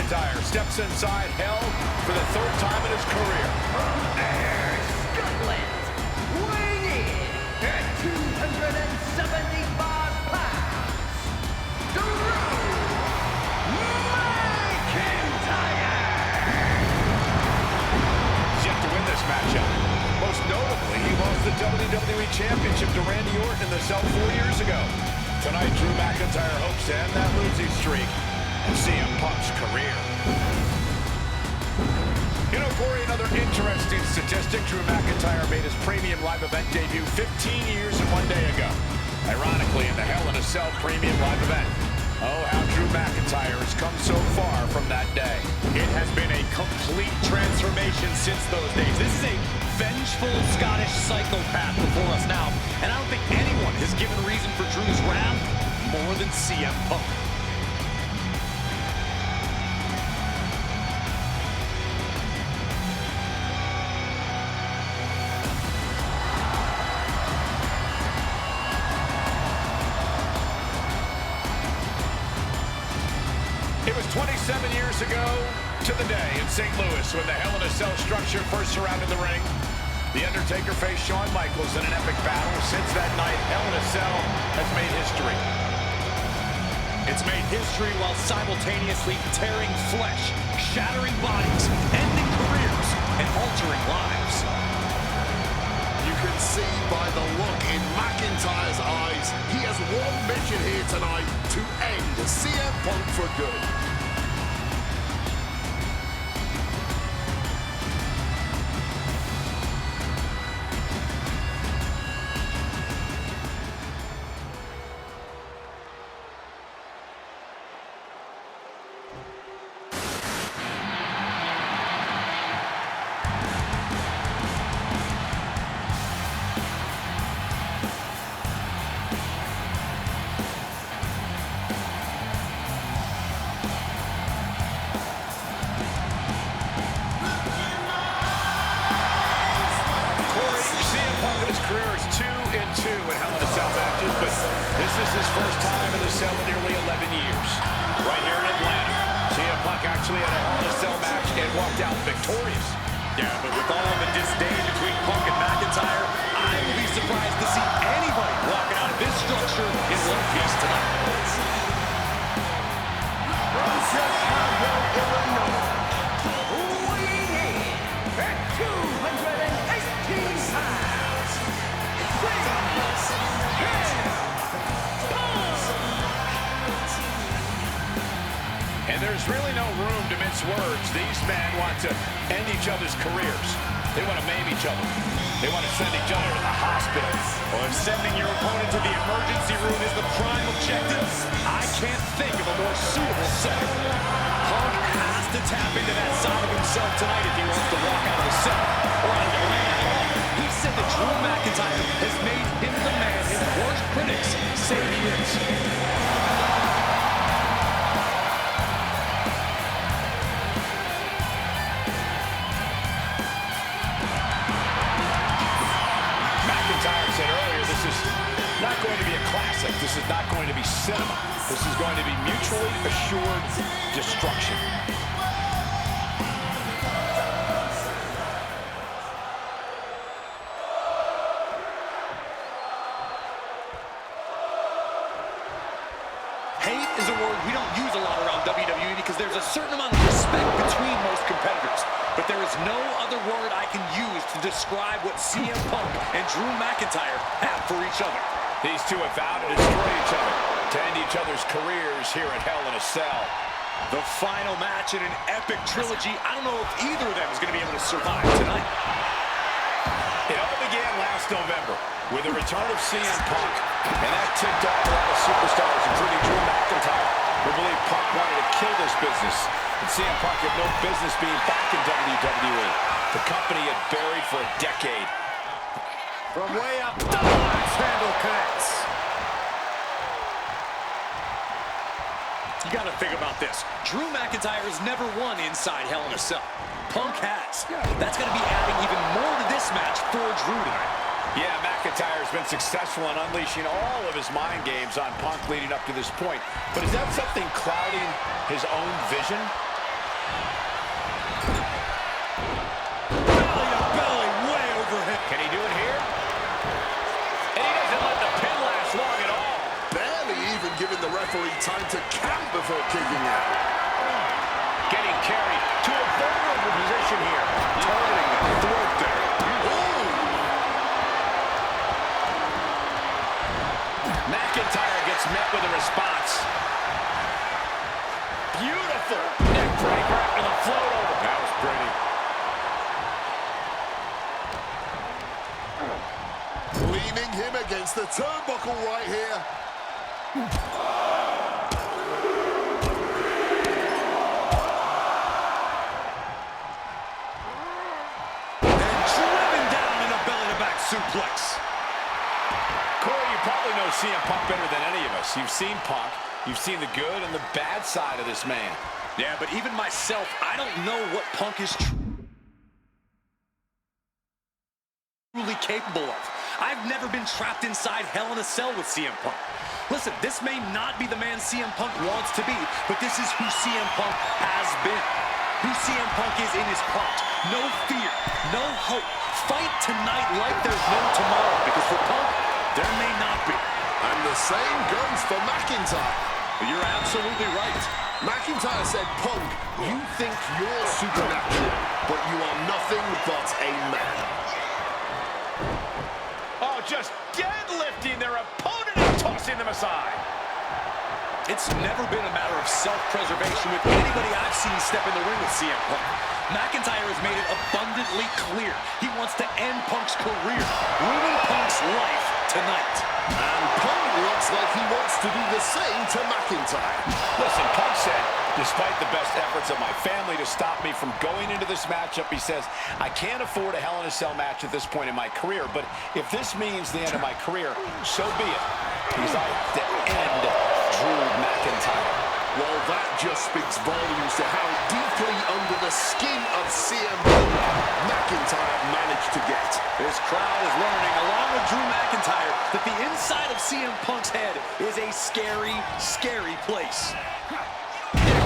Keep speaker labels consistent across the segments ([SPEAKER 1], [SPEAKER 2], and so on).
[SPEAKER 1] McIntyre steps inside hell for the third time in his career.
[SPEAKER 2] Scotland, weighing in at 275 pounds, McIntyre!
[SPEAKER 1] He's yet to win this matchup. Most notably, he lost the WWE Championship to Randy Orton in the cell 4 years ago. Tonight, Drew McIntyre hopes to end that losing streak and CM Punk's career. You know, Corey, another interesting statistic. Drew McIntyre made his premium live event debut 15 years and 1 day ago. Ironically, in the Hell in a Cell premium live event. Oh, how Drew McIntyre has come so far from that day.
[SPEAKER 3] It has been a complete transformation since those days. This is a vengeful Scottish psychopath before us now, and I don't think anyone has given reason for Drew's wrath more than CM Punk.
[SPEAKER 1] It was 27 years ago to the day in St. Louis when the Hell in a Cell structure first surrounded the ring. The Undertaker faced Shawn Michaels in an epic battle. Since that night, Hell in a Cell has made history.
[SPEAKER 3] It's made history while simultaneously tearing flesh, shattering bodies, ending careers, and altering lives.
[SPEAKER 4] You can see by the look in McIntyre's eyes, he has one mission here tonight: to end CM Punk for good.
[SPEAKER 1] Career is 2-2 in Hell in a Cell matches, but this is his first time in the cell in nearly 11 years. Right here in Atlanta, CM Punk actually had a Hell in a Cell match and walked out victorious.
[SPEAKER 3] Yeah, but with all the disdain between Punk and McIntyre, I would be surprised to see anybody walking out of this structure in one piece tonight.
[SPEAKER 2] From Chicago, Illinois, weighing in at 218 pounds.
[SPEAKER 1] And there's really no room to mince words. These men want to end each other's careers. They want to maim each other. They want to send each other to the hospital.
[SPEAKER 3] Well, if sending your opponent to the emergency room is the prime objective, I can't think of a more suitable setting. Punk has to tap into that side of himself tonight if he wants to walk out of the cell or out of the ring at all. He said that Drew McIntyre has made him the man his worst critics say he is.
[SPEAKER 1] Not going to be a classic. This is not going to be cinema. This is going to be mutually assured destruction.
[SPEAKER 3] Hate is a word we don't use a lot around WWE because there's a certain amount of respect between most competitors. But there is no other word I can use to describe what CM Punk and Drew McIntyre have for each other.
[SPEAKER 1] These two have vowed to destroy each other, to end each other's careers here at Hell in a Cell.
[SPEAKER 3] The final match in an epic trilogy. I don't know if either of them is going to be able to survive tonight.
[SPEAKER 1] It all began last November with the return of CM Punk, and that ticked off a lot of superstars, including Drew McIntyre, who believed Punk wanted to kill this business, and CM Punk had no business being back in WWE. The company had buried for a decade.
[SPEAKER 3] From way up, axe handle connects. You got to think about this. Drew McIntyre has never won inside Hell in a Cell. Punk has. That's going to be adding even more to this match for Drew tonight.
[SPEAKER 1] Yeah, McIntyre's been successful in unleashing all of his mind games on Punk leading up to this point. But is that something clouding his own vision?
[SPEAKER 3] Belly to belly, way overhead.
[SPEAKER 1] Can he do it here? And he doesn't let the pin last long at all.
[SPEAKER 4] Barely even giving the referee time to count before kicking out.
[SPEAKER 1] Getting carried to a vulnerable position here. Targeting the throat there. McIntyre gets met with a response. Beautiful neck breaker after the float over. That was pretty.
[SPEAKER 4] Leaning him against the turnbuckle right here.
[SPEAKER 3] And driven down in a belly-to-back suplex.
[SPEAKER 1] Corey, you probably know CM Punk better than any of us. You've seen Punk. You've seen the good and the bad side of this man.
[SPEAKER 3] Yeah, but even myself, I don't know what Punk is truly capable of. I've never been trapped inside Hell in a Cell with CM Punk. Listen, this may not be the man CM Punk wants to be, but this is who CM Punk has been. Who CM Punk is in his heart. No fear, no hope. Fight tonight like there's no tomorrow, because for Punk, there may not be.
[SPEAKER 4] And the same goes for McIntyre.
[SPEAKER 3] You're absolutely right.
[SPEAKER 4] McIntyre said, Punk, you think you're supernatural, but you are nothing but a man.
[SPEAKER 1] Oh, just deadlifting their opponent and tossing them aside.
[SPEAKER 3] It's never been a matter of self-preservation with anybody I've seen step in the ring with CM Punk. McIntyre has made it abundantly clear he wants to end Punk's career, ruining Punk's life tonight.
[SPEAKER 4] And Punk looks like he wants to do the same to McIntyre.
[SPEAKER 1] Listen, Punk said, despite the best efforts of my family to stop me from going into this matchup, he says, I can't afford a Hell in a Cell match at this point in my career, but if this means the end of my career, so be it. He's like to end Drew McIntyre.
[SPEAKER 4] Well, that just speaks volumes to how deeply under the skin of CM Punk McIntyre managed to get.
[SPEAKER 3] This crowd is learning, along with Drew McIntyre, that the inside of CM Punk's head is a scary, scary place.
[SPEAKER 1] After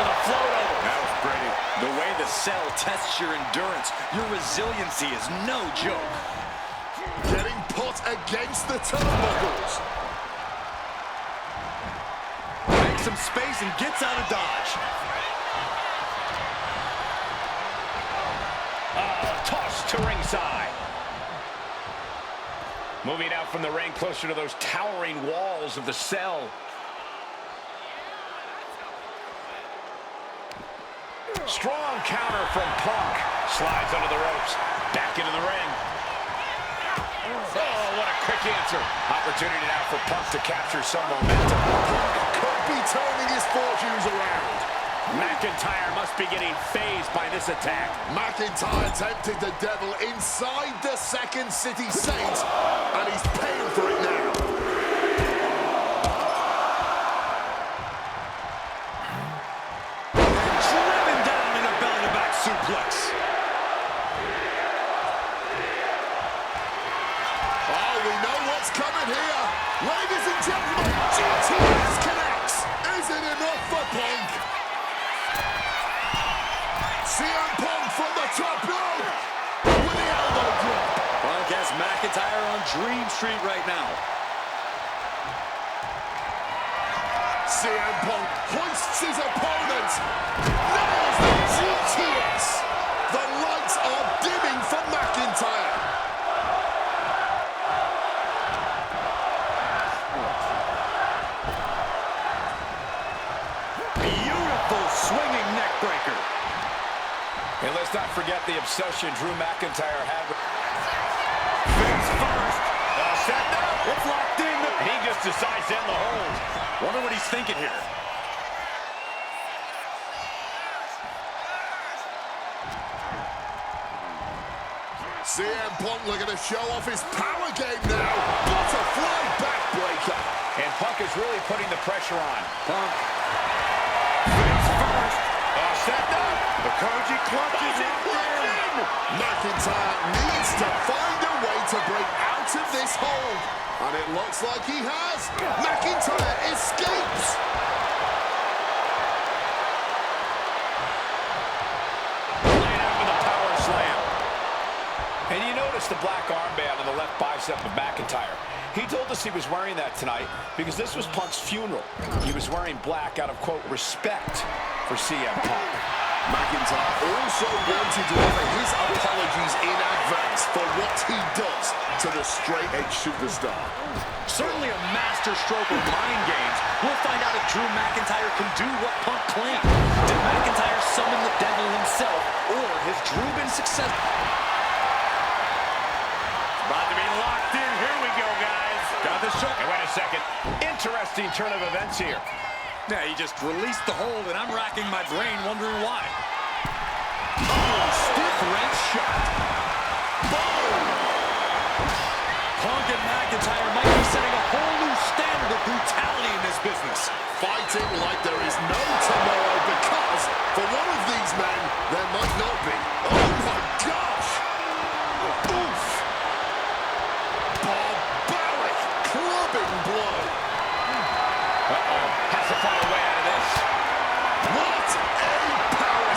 [SPEAKER 1] the float over.
[SPEAKER 3] That was pretty. The way the cell tests your endurance, your resiliency is no joke.
[SPEAKER 4] Getting put against the turnbuckles.
[SPEAKER 3] Makes some space and gets out of dodge.
[SPEAKER 1] Tossed to ringside. Moving out from the ring closer to those towering walls of the cell. Strong counter from Punk. Slides under the ropes. Back into the ring. Oh, what a quick answer. Opportunity now for Punk to capture some momentum.
[SPEAKER 4] Punk could be turning his fortunes around.
[SPEAKER 1] McIntyre must be getting phased by this attack.
[SPEAKER 4] McIntyre tempted the devil inside the Second City Saints, and he's paying for it now.
[SPEAKER 3] Driven down in a belly-to-back suplex.
[SPEAKER 4] Oh, we know what's coming here. Ladies and gentlemen, GTS connects. Is it enough for Punk? CM Punk from the top rope with the elbow drop.
[SPEAKER 3] Punk has McIntyre on Dream Street right now.
[SPEAKER 4] CM Punk hoists his opponent. Nails the GTS. The lights are dimming for McIntyre.
[SPEAKER 3] Beautiful swinging neck breaker.
[SPEAKER 1] And let's not forget the obsession Drew McIntyre had with...
[SPEAKER 3] Face first.
[SPEAKER 1] Set now.
[SPEAKER 3] It's locked in.
[SPEAKER 1] He just decides to end the hold.
[SPEAKER 3] Wonder what he's thinking here.
[SPEAKER 4] CM Punk looking to show off his power game now. Butterfly backbreaker.
[SPEAKER 1] And Punk is really putting the pressure on.
[SPEAKER 3] Punk. Face first.
[SPEAKER 1] Set now.
[SPEAKER 3] The Koji clutches it in.
[SPEAKER 4] McIntyre needs to find a way to break out of this hold. And it looks like he has. McIntyre escapes.
[SPEAKER 1] the black armband on the left bicep of McIntyre. He told us he was wearing that tonight because this was Punk's funeral. He was wearing black out of, quote, respect for CM Punk.
[SPEAKER 4] McIntyre also wanted to offer his apologies in advance for what he does to the straight-edge superstar.
[SPEAKER 3] Certainly a master stroke of mind games. We'll find out if Drew McIntyre can do what Punk claimed. Did McIntyre summon the devil himself, or has Drew been successful? About to be locked in. Here we go, guys. Got the shot.
[SPEAKER 1] Hey, wait a second. Interesting turn of events here.
[SPEAKER 3] Yeah, he just released the hold, and I'm racking my brain wondering why.
[SPEAKER 4] Oh, stiff wrench shot. Boom!
[SPEAKER 3] Punk and McIntyre might be setting a whole new standard of brutality in this business.
[SPEAKER 4] Fighting like there is no tomorrow because for one of these men, there might not be. Oh my gosh! Oof! Barbaric clubbing blow.
[SPEAKER 1] Has to find a way out of this.
[SPEAKER 4] What a power!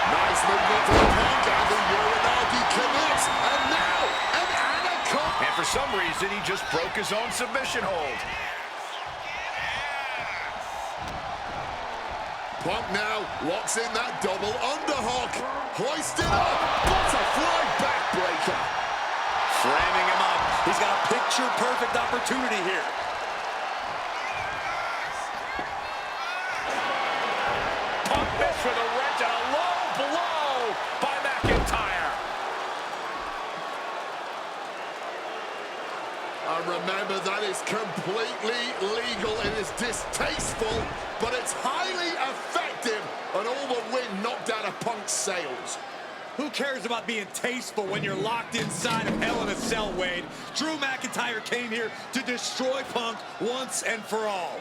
[SPEAKER 4] Nice movement from Punk, and the Uranagi connects, and now an anaconda.
[SPEAKER 1] And for some reason, he just broke his own submission hold.
[SPEAKER 4] Punk now locks in that double underhook. Hoisted up. Butterfly backbreaker.
[SPEAKER 3] Framing him up. He's got a picture-perfect opportunity here.
[SPEAKER 1] Punk missed with a wrench and a low blow by McIntyre.
[SPEAKER 4] And remember, that is completely legal. It is distasteful, but it's highly effective. And all the wind knocked out of Punk's sails.
[SPEAKER 3] Who cares about being tasteful when you're locked inside of Hell in a Cell, Wade? Drew McIntyre came here to destroy Punk once and for all.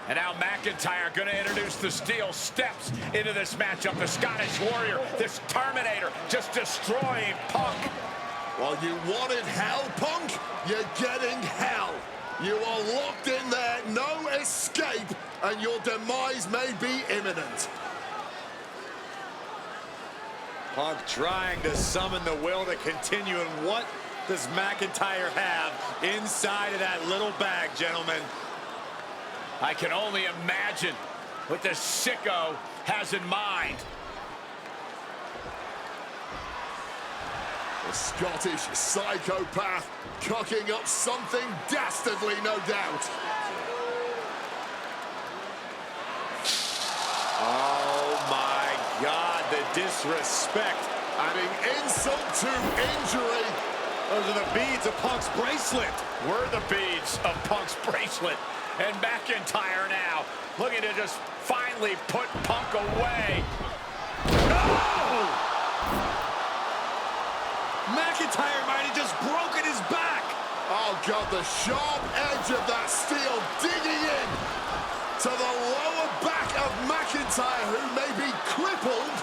[SPEAKER 1] And now McIntyre going to introduce the steel steps into this matchup. The Scottish Warrior, this Terminator, just destroying Punk.
[SPEAKER 4] Well, you wanted hell, Punk? You're getting hell. You are locked in there, no escape, and your demise may be imminent.
[SPEAKER 3] Punk trying to summon the will to continue, and what does McIntyre have inside of that little bag, gentlemen?
[SPEAKER 1] I can only imagine what this sicko has in mind.
[SPEAKER 4] The Scottish psychopath cooking up something dastardly, no doubt.
[SPEAKER 3] Oh my God, the disrespect.
[SPEAKER 4] Adding insult to injury.
[SPEAKER 3] Those are the beads of Punk's bracelet.
[SPEAKER 1] We're the beads of Punk's bracelet. And McIntyre now looking to just finally put Punk away. No!
[SPEAKER 3] McIntyre might have just broken his back.
[SPEAKER 4] Oh God, the sharp edge of that steel digging in to the lower back of McIntyre, who may be crippled.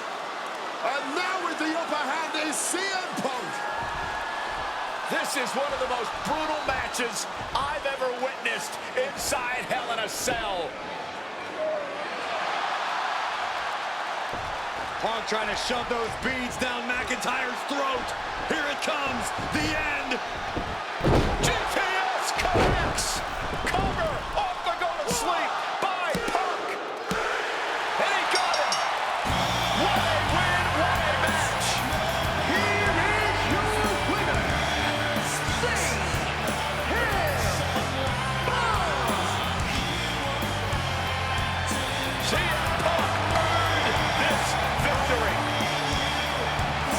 [SPEAKER 4] And now with the upper hand is CM Punk.
[SPEAKER 1] This is one of the most brutal matches I've ever witnessed inside Hell in a Cell.
[SPEAKER 3] Punk trying to shove those beads down McIntyre's throat. Here it comes, the end.
[SPEAKER 1] GPS connects. Cover off the go to sleep by Punk. And he got him. What a win, what a match.
[SPEAKER 2] Here is your winner,
[SPEAKER 1] CM Punk earned this victory.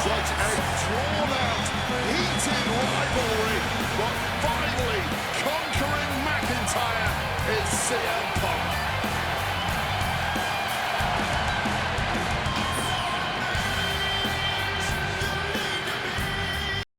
[SPEAKER 4] Such a drawn-out, heated rivalry, but finally conquering McIntyre is CM